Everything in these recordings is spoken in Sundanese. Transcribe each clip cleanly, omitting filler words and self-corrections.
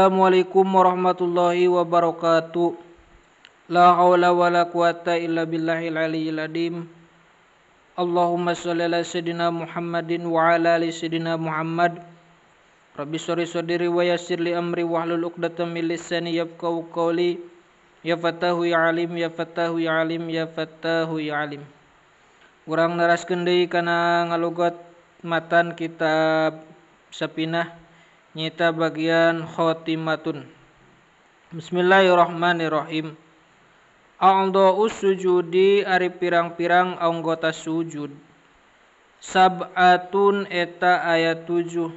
Assalamualaikum warahmatullahi wabarakatuh. La haula wala quwata illa billahil aliyyil azim. Allahumma shalli ala sayidina Muhammadin wa ala ali sayidina Muhammad. Rabbi shrah sadri wa yassir li amri wahlul 'uqdatam min lisani yafqahu qawli. Ya Fatahu ya Alim, ya Fatahu ya Alim, ya Fatahu ya Alim. Urang naraskeun deui kana ngalogat matan kitab Sapinah nyata bagian khotimatun. Bismillahirrahmanirrahim. A'dha'us sujudi ari pirang-pirang anggota sujud. Sab'atun eta ayat 7.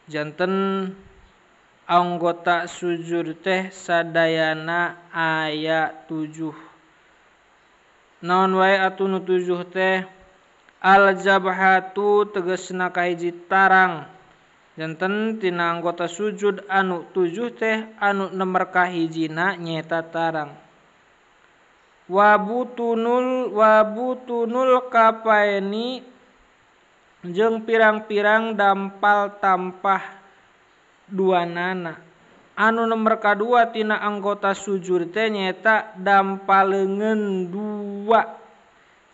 Janten anggota sujud teh sadayana ayat 7. Naon wae atuh nu 7 teh? Al-jabhatu tegasna kahiji tarang. Janten tina anggota sujud anu 7 teh anu nomor kahijina nyeta tarang. Wabutunul kapaeni jeung pirang-pirang dampal tampah duanana. Anu nomor kadua tina anggota sujud teh nyeta dampaleungeun 2.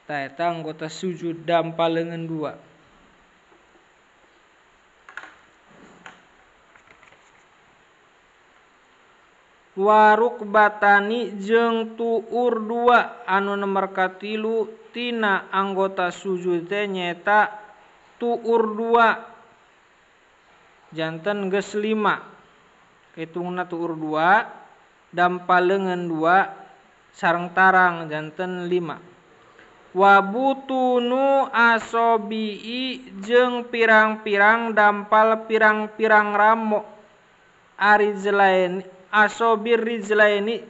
Tah eta anggota sujud dampaleungeun 2. Warukbatani jeung tuur 2 anu nomor katilu tina anggota sujud teh nyeta tuur 2 janten geus 5 hitungna tuur 2 dampaleungeun 2 sareng tarang janten 5. Wabutunu asobii jeung pirang-pirang dampal pirang-pirang ramo arijlaini asobir rijlaini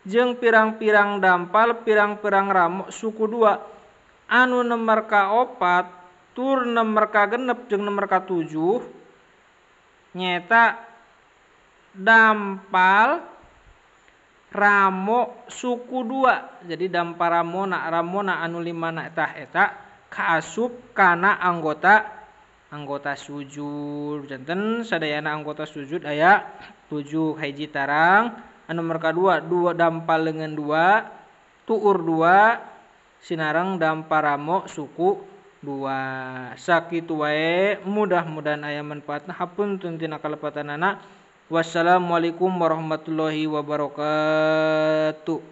jeung pirang-pirang dampal pirang-pirang ramo suku 2 anu nomor ka-4 tur nomor ka-6 jeung nomor ka-7 nyeta dampal ramo suku 2. Jadi dampal ramona anu 5 eta kaasup kana anggota sujud. Janten sadayana anggota sujud aya 7 hiji tarang anu nomor kadua 2 dampaleungeun 2 tuur 2 sinareng damparamo suku 2. Sakitu wae mudah-mudahan aya manfaatna. Hapunten tina kalepatanana. Wassalamualaikum warahmatullahi wabarakatuh.